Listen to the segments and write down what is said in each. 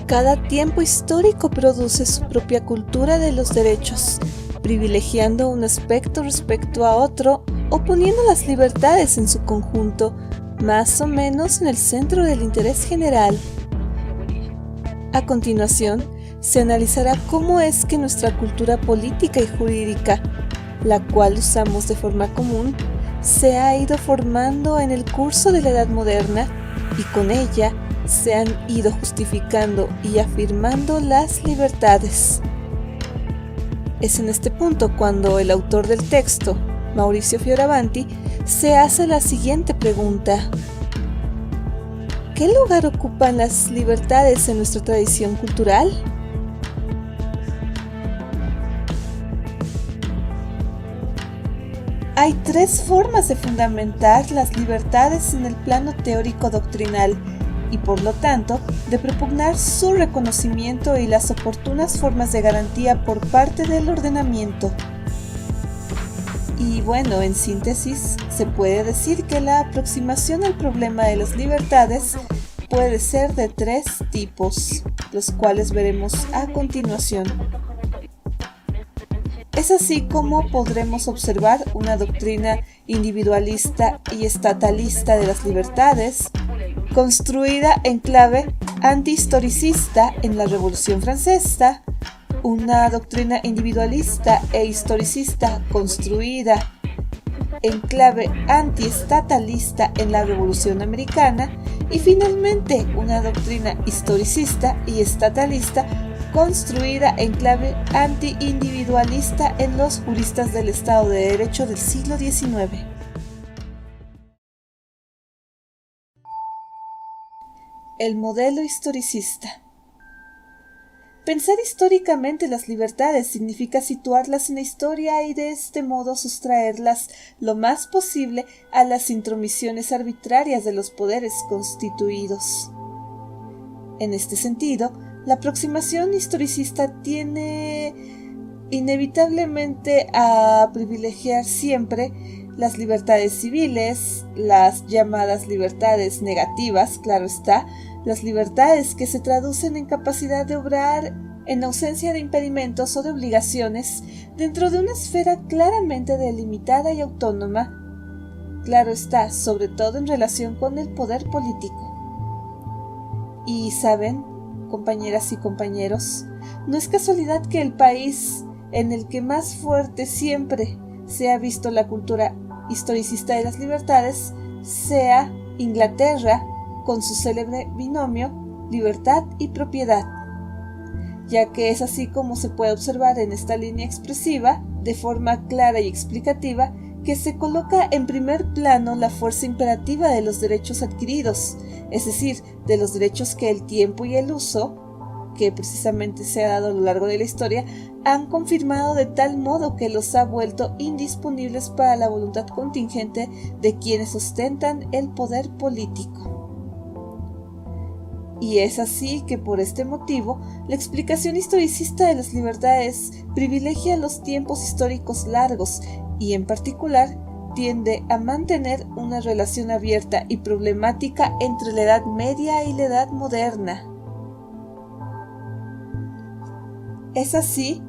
Cada tiempo histórico produce su propia cultura de los derechos, privilegiando un aspecto respecto a otro o poniendo las libertades en su conjunto, más o menos en el centro del interés general. A continuación, se analizará cómo es que nuestra cultura política y jurídica, la cual usamos de forma común, se ha ido formando en el curso de la Edad Moderna y con ella se han ido justificando y afirmando las libertades. Es en este punto cuando el autor del texto, Maurizio Fioravanti, se hace la siguiente pregunta: ¿qué lugar ocupan las libertades en nuestra tradición cultural? Hay tres formas de fundamentar las libertades en el plano teórico-doctrinal y, por lo tanto, de propugnar su reconocimiento y las oportunas formas de garantía por parte del ordenamiento. Y bueno, en síntesis, se puede decir que la aproximación al problema de las libertades puede ser de tres tipos, los cuales veremos a continuación. Es así como podremos observar una doctrina individualista y estatalista de las libertades, construida en clave antihistoricista en la Revolución Francesa, una doctrina individualista e historicista construida en clave antiestatalista en la Revolución Americana y finalmente una doctrina historicista y estatalista construida en clave anti-individualista en los juristas del Estado de Derecho del siglo XIX. El modelo historicista. Pensar históricamente las libertades significa situarlas en la historia y de este modo sustraerlas lo más posible a las intromisiones arbitrarias de los poderes constituidos. En este sentido, la aproximación historicista tiene inevitablemente a privilegiar siempre las libertades civiles, las llamadas libertades negativas, claro está, las libertades que se traducen en capacidad de obrar en ausencia de impedimentos o de obligaciones dentro de una esfera claramente delimitada y autónoma, claro está, sobre todo en relación con el poder político. Y saben, compañeras y compañeros, no es casualidad que el país en el que más fuerte siempre se ha visto la cultura historicista de las libertades sea Inglaterra, con su célebre binomio libertad y propiedad, ya que es así como se puede observar en esta línea expresiva, de forma clara y explicativa, que se coloca en primer plano la fuerza imperativa de los derechos adquiridos, es decir, de los derechos que el tiempo y el uso, que precisamente se ha dado a lo largo de la historia, han confirmado de tal modo que los ha vuelto indisponibles para la voluntad contingente de quienes ostentan el poder político. Y es así que por este motivo, la explicación historicista de las libertades privilegia los tiempos históricos largos y en particular tiende a mantener una relación abierta y problemática entre la Edad Media y la Edad Moderna. Es así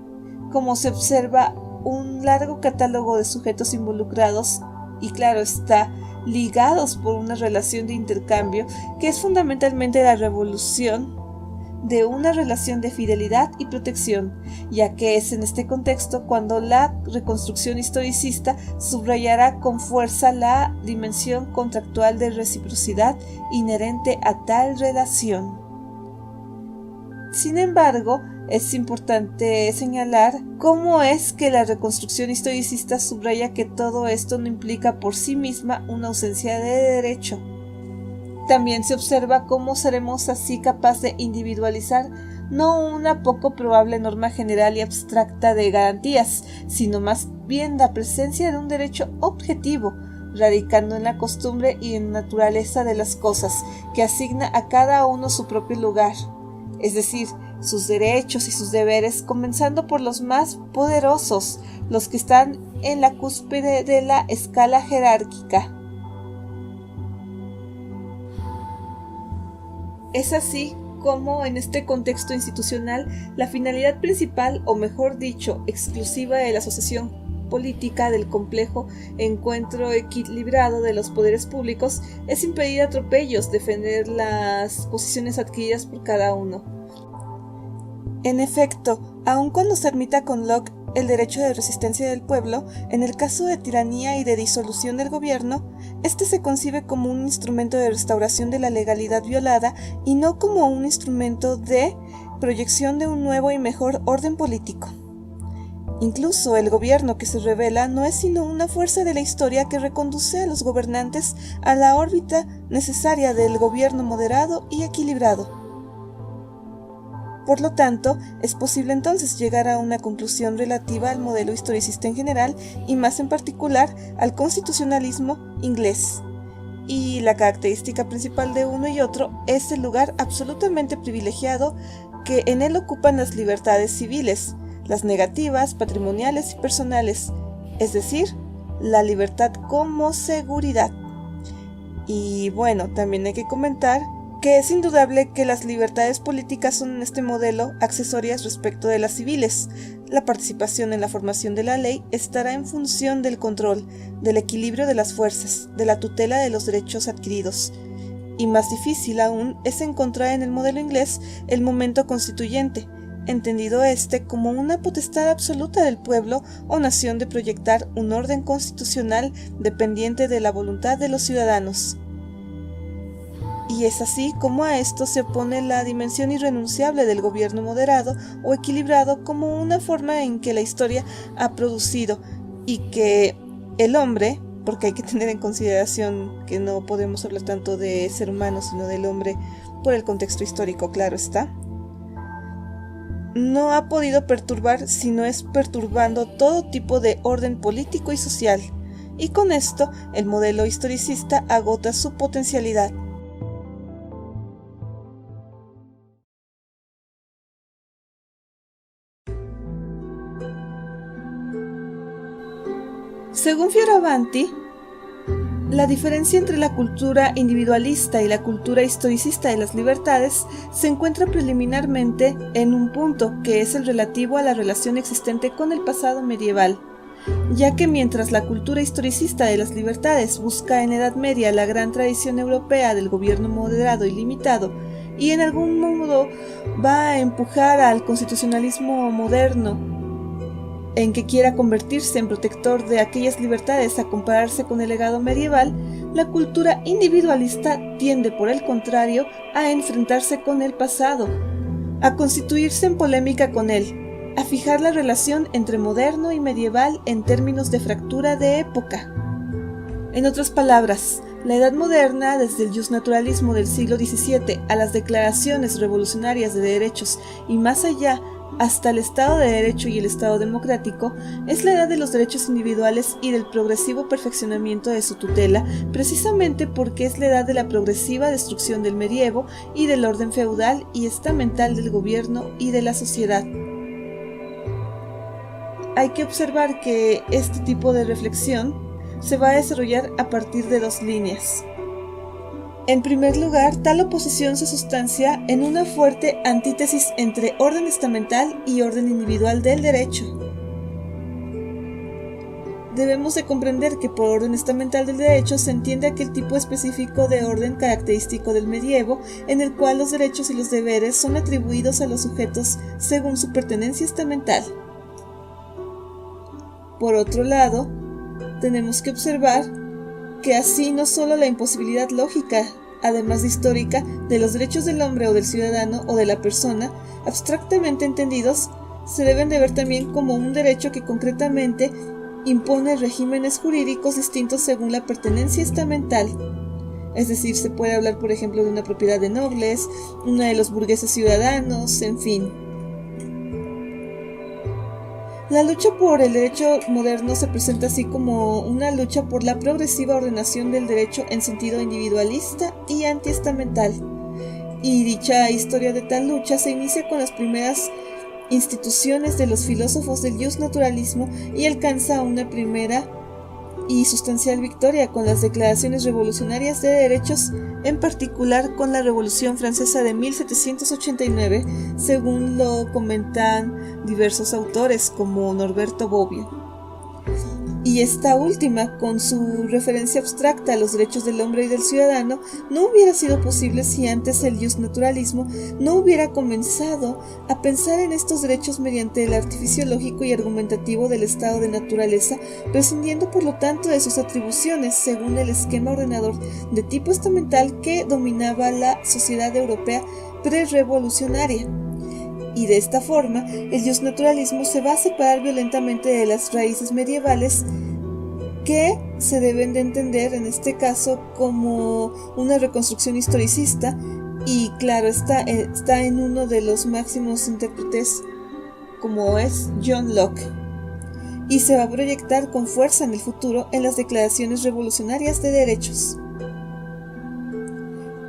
como se observa un largo catálogo de sujetos involucrados y claro está, ligados por una relación de intercambio que es fundamentalmente la revolución de una relación de fidelidad y protección, ya que es en este contexto cuando la reconstrucción historicista subrayará con fuerza la dimensión contractual de reciprocidad inherente a tal relación. Sin embargo, es importante señalar cómo es que la reconstrucción historicista subraya que todo esto no implica por sí misma una ausencia de derecho. También se observa cómo seremos así capaces de individualizar no una poco probable norma general y abstracta de garantías, sino más bien la presencia de un derecho objetivo, radicando en la costumbre y en la naturaleza de las cosas, que asigna a cada uno su propio lugar, es decir, sus derechos y sus deberes, comenzando por los más poderosos, los que están en la cúspide de la escala jerárquica. Es así cómo en este contexto institucional la finalidad principal, o mejor dicho, exclusiva de la asociación política del complejo encuentro equilibrado de los poderes públicos es impedir atropellos, defender las posiciones adquiridas por cada uno. En efecto, aun cuando se admita con Locke el derecho de resistencia del pueblo, en el caso de tiranía y de disolución del gobierno, este se concibe como un instrumento de restauración de la legalidad violada y no como un instrumento de proyección de un nuevo y mejor orden político. Incluso el gobierno que se revela no es sino una fuerza de la historia que reconduce a los gobernantes a la órbita necesaria del gobierno moderado y equilibrado. Por lo tanto, es posible entonces llegar a una conclusión relativa al modelo historicista en general y más en particular al constitucionalismo inglés. Y la característica principal de uno y otro es el lugar absolutamente privilegiado que en él ocupan las libertades civiles, las negativas, patrimoniales y personales, es decir, la libertad como seguridad. Y bueno, también hay que comentar que es indudable que las libertades políticas son en este modelo accesorias respecto de las civiles. La participación en la formación de la ley estará en función del control, del equilibrio de las fuerzas, de la tutela de los derechos adquiridos. Y más difícil aún es encontrar en el modelo inglés el momento constituyente, entendido como una potestad absoluta del pueblo o nación de proyectar un orden constitucional dependiente de la voluntad de los ciudadanos. Y es así como a esto se opone la dimensión irrenunciable del gobierno moderado o equilibrado como una forma en que la historia ha producido y que el hombre, porque hay que tener en consideración que no podemos hablar tanto de ser humano sino del hombre por el contexto histórico, claro está, no ha podido perturbar sino es perturbando todo tipo de orden político y social, y con esto el modelo historicista agota su potencialidad. Según Fioravanti, la diferencia entre la cultura individualista y la cultura historicista de las libertades se encuentra preliminarmente en un punto que es el relativo a la relación existente con el pasado medieval, ya que mientras la cultura historicista de las libertades busca en Edad Media la gran tradición europea del gobierno moderado y limitado, y en algún modo va a empujar al constitucionalismo moderno, en que quiera convertirse en protector de aquellas libertades a compararse con el legado medieval, la cultura individualista tiende, por el contrario, a enfrentarse con el pasado, a constituirse en polémica con él, a fijar la relación entre moderno y medieval en términos de fractura de época. En otras palabras, la Edad Moderna, desde el justnaturalismo del siglo XVII a las declaraciones revolucionarias de derechos y más allá, hasta el Estado de Derecho y el Estado democrático, es la edad de los derechos individuales y del progresivo perfeccionamiento de su tutela, precisamente porque es la edad de la progresiva destrucción del medievo y del orden feudal y estamental del gobierno y de la sociedad. Hay que observar que este tipo de reflexión se va a desarrollar a partir de dos líneas. En primer lugar, tal oposición se sustancia en una fuerte antítesis entre orden estamental y orden individual del derecho. Debemos de comprender que por orden estamental del derecho se entiende aquel tipo específico de orden característico del medievo, en el cual los derechos y los deberes son atribuidos a los sujetos según su pertenencia estamental. Por otro lado, tenemos que observar que así no solo la imposibilidad lógica, además de histórica, de los derechos del hombre o del ciudadano o de la persona, abstractamente entendidos, se deben de ver también como un derecho que concretamente impone regímenes jurídicos distintos según la pertenencia estamental. Es decir, se puede hablar, por ejemplo, de una propiedad de nobles, una de los burgueses ciudadanos, en fin. La lucha por el derecho moderno se presenta así como una lucha por la progresiva ordenación del derecho en sentido individualista y antiestamental. Y dicha historia de tal lucha se inicia con las primeras instituciones de los filósofos del justnaturalismo y alcanza una primera y sustancial victoria con las declaraciones revolucionarias de derechos, en particular con la Revolución Francesa de 1789, según lo comentan diversos autores como Norberto Bobbio. Y esta última, con su referencia abstracta a los derechos del hombre y del ciudadano, no hubiera sido posible si antes el justnaturalismo no hubiera comenzado a pensar en estos derechos mediante el artificio lógico y argumentativo del estado de naturaleza, prescindiendo por lo tanto de sus atribuciones según el esquema ordenador de tipo estamental que dominaba la sociedad europea prerevolucionaria. Y de esta forma, el justnaturalismo se va a separar violentamente de las raíces medievales que se deben de entender en este caso como una reconstrucción historicista, y claro, está en uno de los máximos intérpretes como es John Locke, y se va a proyectar con fuerza en el futuro en las declaraciones revolucionarias de derechos.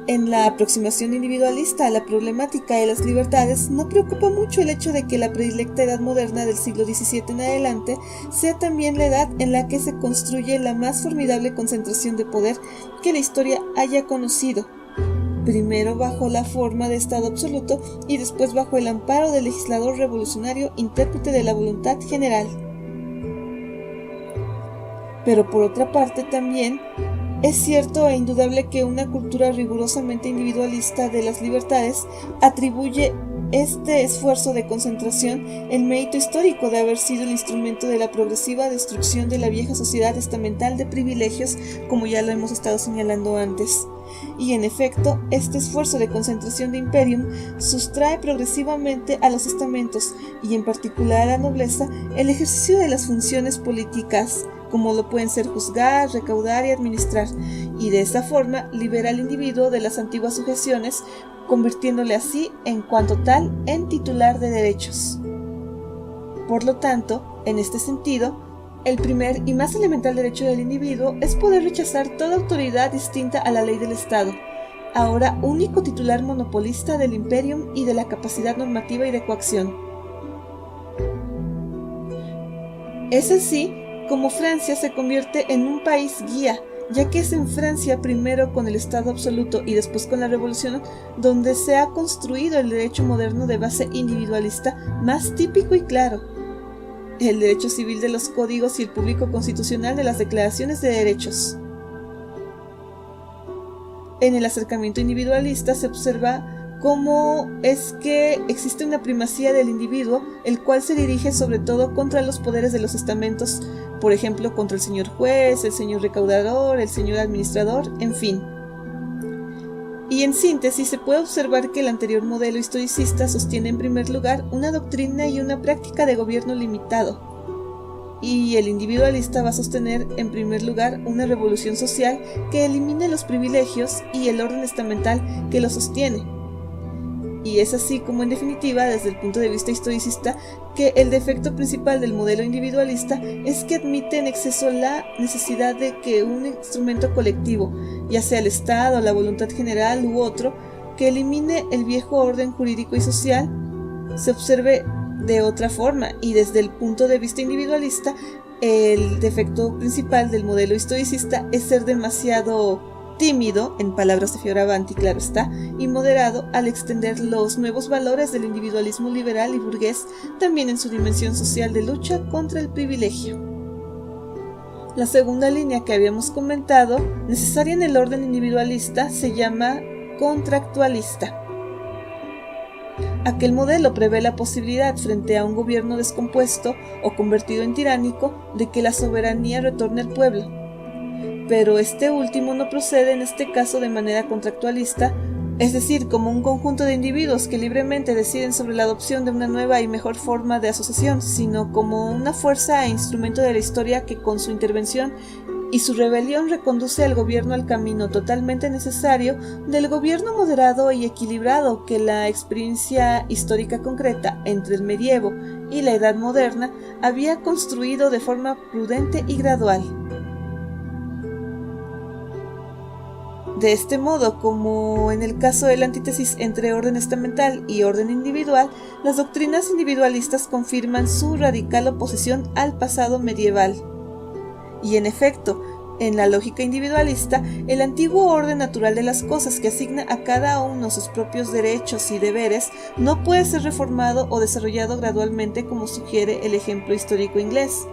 En la aproximación individualista a la problemática de las libertades, no preocupa mucho el hecho de que la predilecta edad moderna del siglo XVII en adelante sea también la edad en la que se construye la más formidable concentración de poder que la historia haya conocido, primero bajo la forma de Estado absoluto y después bajo el amparo del legislador revolucionario, intérprete de la voluntad general. Pero por otra parte también es cierto e indudable que una cultura rigurosamente individualista de las libertades atribuye este esfuerzo de concentración el mérito histórico de haber sido el instrumento de la progresiva destrucción de la vieja sociedad estamental de privilegios, como ya lo hemos estado señalando antes. Y en efecto, este esfuerzo de concentración de imperium sustrae progresivamente a los estamentos, y en particular a la nobleza, el ejercicio de las funciones políticas, como lo pueden ser juzgar, recaudar y administrar, y de esta forma libera al individuo de las antiguas sujeciones, convirtiéndole así, en cuanto tal, en titular de derechos. Por lo tanto, en este sentido, el primer y más elemental derecho del individuo es poder rechazar toda autoridad distinta a la ley del Estado, ahora único titular monopolista del imperium y de la capacidad normativa y de coacción. Es así como Francia se convierte en un país guía, ya que es en Francia, primero con el Estado absoluto y después con la Revolución, donde se ha construido el derecho moderno de base individualista más típico y claro, el derecho civil de los códigos y el público constitucional de las declaraciones de derechos. En el acercamiento individualista se observa cómo es que existe una primacía del individuo, el cual se dirige sobre todo contra los poderes de los estamentos, por ejemplo, contra el señor juez, el señor recaudador, el señor administrador, en fin. Y en síntesis se puede observar que el anterior modelo historicista sostiene en primer lugar una doctrina y una práctica de gobierno limitado, y el individualista va a sostener en primer lugar una revolución social que elimine los privilegios y el orden estamental que lo sostiene. Y es así como, en definitiva, desde el punto de vista historicista, que el defecto principal del modelo individualista es que admite en exceso la necesidad de que un instrumento colectivo, ya sea el Estado, la voluntad general u otro, que elimine el viejo orden jurídico y social, se observe de otra forma. Y desde el punto de vista individualista, el defecto principal del modelo historicista es ser demasiado tímido, en palabras de Fioravanti, claro está, y moderado al extender los nuevos valores del individualismo liberal y burgués también en su dimensión social de lucha contra el privilegio. La segunda línea que habíamos comentado, necesaria en el orden individualista, se llama contractualista. Aquel modelo prevé la posibilidad, frente a un gobierno descompuesto o convertido en tiránico, de que la soberanía retorne al pueblo. Pero este último no procede en este caso de manera contractualista, es decir, como un conjunto de individuos que libremente deciden sobre la adopción de una nueva y mejor forma de asociación, sino como una fuerza e instrumento de la historia que con su intervención y su rebelión reconduce al gobierno al camino totalmente necesario del gobierno moderado y equilibrado que la experiencia histórica concreta entre el medievo y la edad moderna había construido de forma prudente y gradual. De este modo, como en el caso de la antítesis entre orden estamental y orden individual, las doctrinas individualistas confirman su radical oposición al pasado medieval. Y en efecto, en la lógica individualista, el antiguo orden natural de las cosas que asigna a cada uno sus propios derechos y deberes no puede ser reformado o desarrollado gradualmente como sugiere el ejemplo histórico inglés,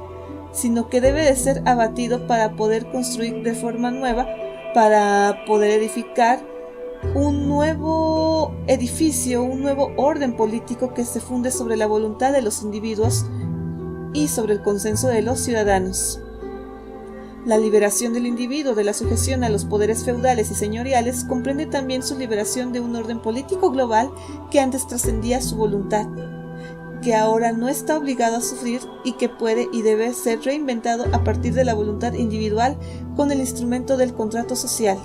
sino que debe de ser abatido para poder construir de forma nueva, para poder edificar un nuevo edificio, un nuevo orden político que se funde sobre la voluntad de los individuos y sobre el consenso de los ciudadanos. La liberación del individuo de la sujeción a los poderes feudales y señoriales comprende también su liberación de un orden político global que antes trascendía su voluntad, que ahora no está obligado a sufrir y que puede y debe ser reinventado a partir de la voluntad individual con el instrumento del contrato social.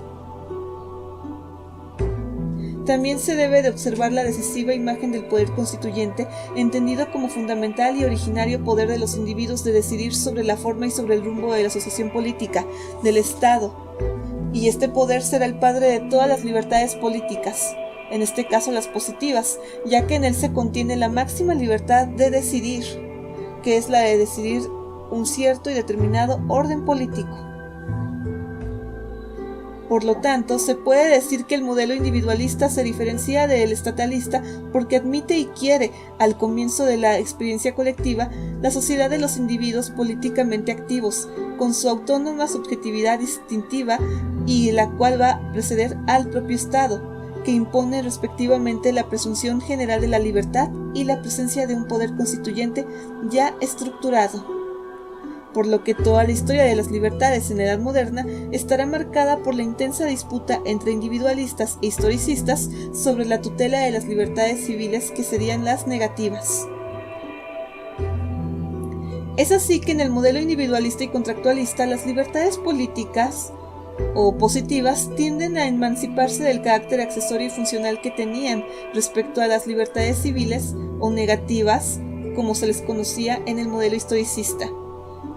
También se debe de observar la decisiva imagen del poder constituyente, entendido como fundamental y originario poder de los individuos de decidir sobre la forma y sobre el rumbo de la asociación política, del Estado. Y este poder será el padre de todas las libertades políticas, en este caso las positivas, ya que en él se contiene la máxima libertad de decidir, que es la de decidir un cierto y determinado orden político. Por lo tanto, se puede decir que el modelo individualista se diferencia del estatalista porque admite y quiere, al comienzo de la experiencia colectiva, la sociedad de los individuos políticamente activos, con su autónoma subjetividad distintiva y la cual va a preceder al propio Estado, que impone respectivamente la presunción general de la libertad y la presencia de un poder constituyente ya estructurado. Por lo que toda la historia de las libertades en la Edad Moderna estará marcada por la intensa disputa entre individualistas e historicistas sobre la tutela de las libertades civiles que serían las negativas. Es así que en el modelo individualista y contractualista las libertades políticas o positivas tienden a emanciparse del carácter accesorio y funcional que tenían respecto a las libertades civiles o negativas, como se les conocía en el modelo historicista.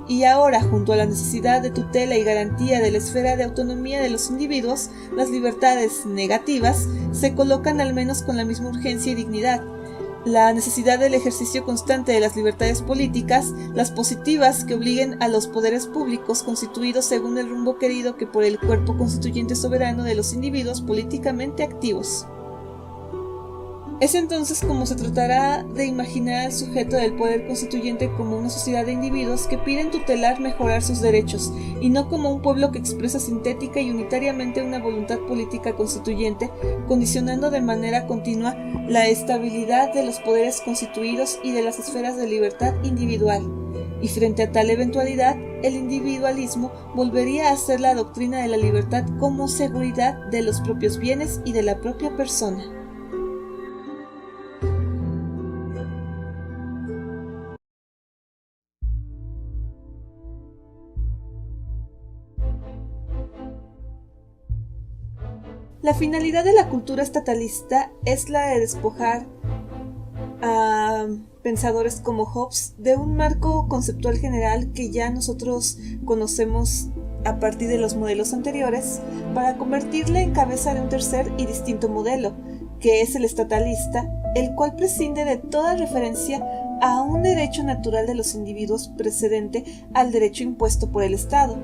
Y ahora, junto a la necesidad de tutela y garantía de la esfera de autonomía de los individuos, las libertades negativas se colocan al menos con la misma urgencia y dignidad. La necesidad del ejercicio constante de las libertades políticas, las positivas que obliguen a los poderes públicos constituidos según el rumbo querido que por el cuerpo constituyente soberano de los individuos políticamente activos. Es entonces como se tratará de imaginar al sujeto del poder constituyente como una sociedad de individuos que piden tutelar mejorar sus derechos, y no como un pueblo que expresa sintética y unitariamente una voluntad política constituyente, condicionando de manera continua la estabilidad de los poderes constituidos y de las esferas de libertad individual. Y frente a tal eventualidad, el individualismo volvería a ser la doctrina de la libertad como seguridad de los propios bienes y de la propia persona. La finalidad de la cultura estatalista es la de despojar a pensadores como Hobbes de un marco conceptual general que ya nosotros conocemos a partir de los modelos anteriores, para convertirle en cabeza de un tercer y distinto modelo, que es el estatalista, el cual prescinde de toda referencia a un derecho natural de los individuos precedente al derecho impuesto por el Estado.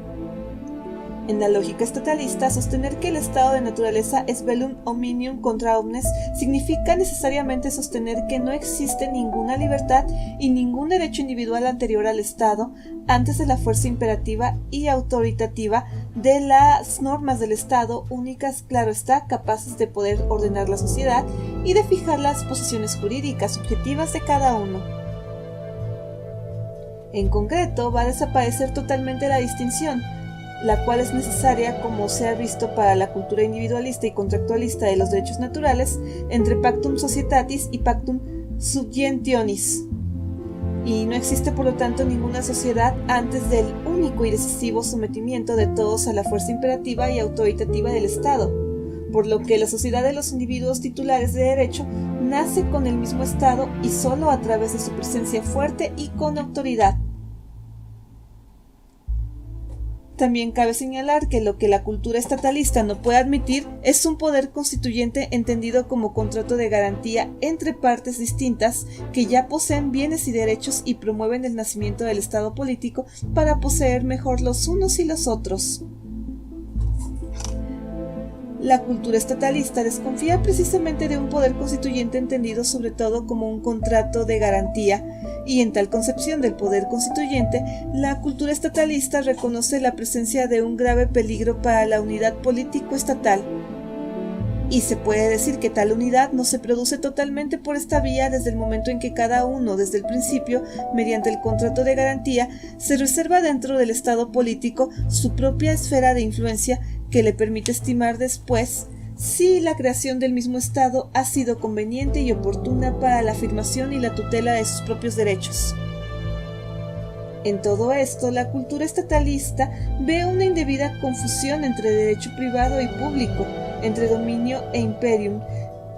En la lógica estatalista, sostener que el estado de naturaleza es velum omnium contra omnes significa necesariamente sostener que no existe ninguna libertad y ningún derecho individual anterior al Estado, antes de la fuerza imperativa y autoritativa de las normas del Estado, únicas, claro está, capaces de poder ordenar la sociedad y de fijar las posiciones jurídicas subjetivas de cada uno. En concreto, va a desaparecer totalmente la distinción, la cual es necesaria, como se ha visto para la cultura individualista y contractualista de los derechos naturales, entre pactum societatis y pactum subgentionis. Y no existe por lo tanto ninguna sociedad antes del único y decisivo sometimiento de todos a la fuerza imperativa y autoritativa del Estado, por lo que la sociedad de los individuos titulares de derecho nace con el mismo Estado y solo a través de su presencia fuerte y con autoridad. También cabe señalar que lo que la cultura estatalista no puede admitir es un poder constituyente entendido como contrato de garantía entre partes distintas que ya poseen bienes y derechos y promueven el nacimiento del Estado político para poseer mejor los unos y los otros. La cultura estatalista desconfía precisamente de un poder constituyente entendido sobre todo como un contrato de garantía, y en tal concepción del poder constituyente, la cultura estatalista reconoce la presencia de un grave peligro para la unidad político-estatal. Y se puede decir que tal unidad no se produce totalmente por esta vía desde el momento en que cada uno, desde el principio, mediante el contrato de garantía, se reserva dentro del Estado político su propia esfera de influencia que le permite estimar después si la creación del mismo Estado ha sido conveniente y oportuna para la afirmación y la tutela de sus propios derechos. En todo esto, la cultura estatalista ve una indebida confusión entre derecho privado y público, entre dominio e imperium,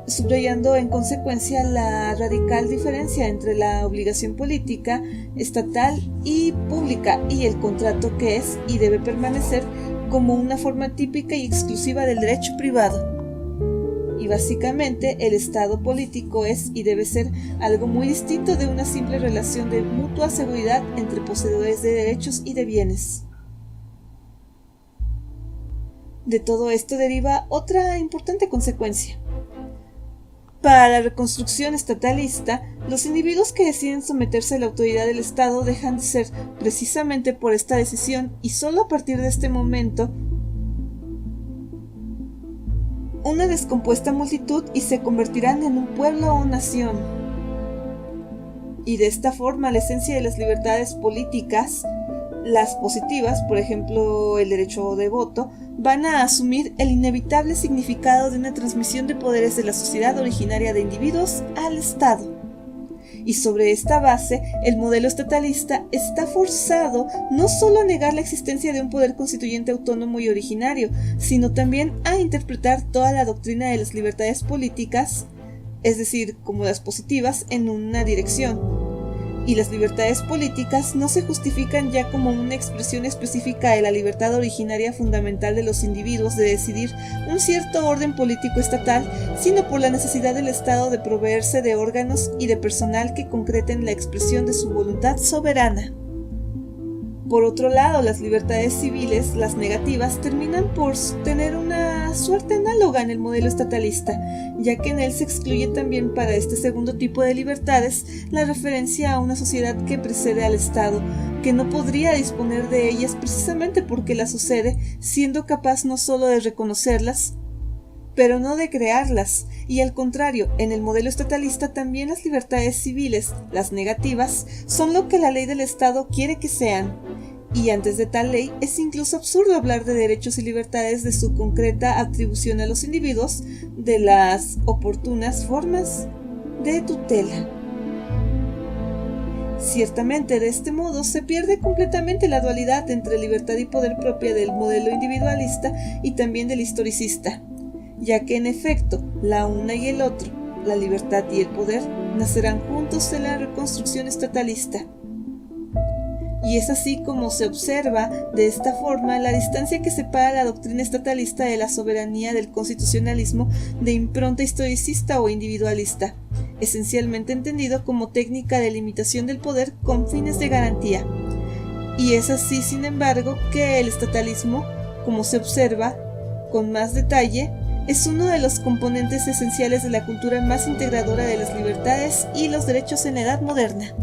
subrayando en consecuencia la radical diferencia entre la obligación política, estatal y pública y el contrato que es y debe permanecer como una forma típica y exclusiva del derecho privado. Y básicamente el Estado político es y debe ser algo muy distinto de una simple relación de mutua seguridad entre poseedores de derechos y de bienes. De todo esto deriva otra importante consecuencia. Para la reconstrucción estatalista, los individuos que deciden someterse a la autoridad del Estado dejan de ser, precisamente por esta decisión, y solo a partir de este momento, una descompuesta multitud y se convertirán en un pueblo o nación. Y de esta forma, la esencia de las libertades políticas, las positivas, por ejemplo, el derecho de voto, van a asumir el inevitable significado de una transmisión de poderes de la sociedad originaria de individuos al Estado. Y sobre esta base, el modelo estatalista está forzado no solo a negar la existencia de un poder constituyente autónomo y originario, sino también a interpretar toda la doctrina de las libertades políticas, es decir, como las positivas, en una dirección. Y las libertades políticas no se justifican ya como una expresión específica de la libertad originaria fundamental de los individuos de decidir un cierto orden político estatal, sino por la necesidad del Estado de proveerse de órganos y de personal que concreten la expresión de su voluntad soberana. Por otro lado, las libertades civiles, las negativas, terminan por tener una suerte análoga en el modelo estatalista, ya que en él se excluye también para este segundo tipo de libertades la referencia a una sociedad que precede al Estado, que no podría disponer de ellas precisamente porque las sucede, siendo capaz no solo de reconocerlas, pero no de crearlas, y al contrario, en el modelo estatalista también las libertades civiles, las negativas, son lo que la ley del Estado quiere que sean. Y antes de tal ley, es incluso absurdo hablar de derechos y libertades de su concreta atribución a los individuos, de las oportunas formas de tutela. Ciertamente, de este modo se pierde completamente la dualidad entre libertad y poder propia del modelo individualista y también del historicista, ya que en efecto, la una y el otro, la libertad y el poder, nacerán juntos en la reconstrucción estatalista. Y es así como se observa, de esta forma, la distancia que separa la doctrina estatalista de la soberanía del constitucionalismo de impronta historicista o individualista, esencialmente entendido como técnica de limitación del poder con fines de garantía. Y es así, sin embargo, que el estatalismo, como se observa con más detalle, es uno de los componentes esenciales de la cultura más integradora de las libertades y los derechos en la edad moderna.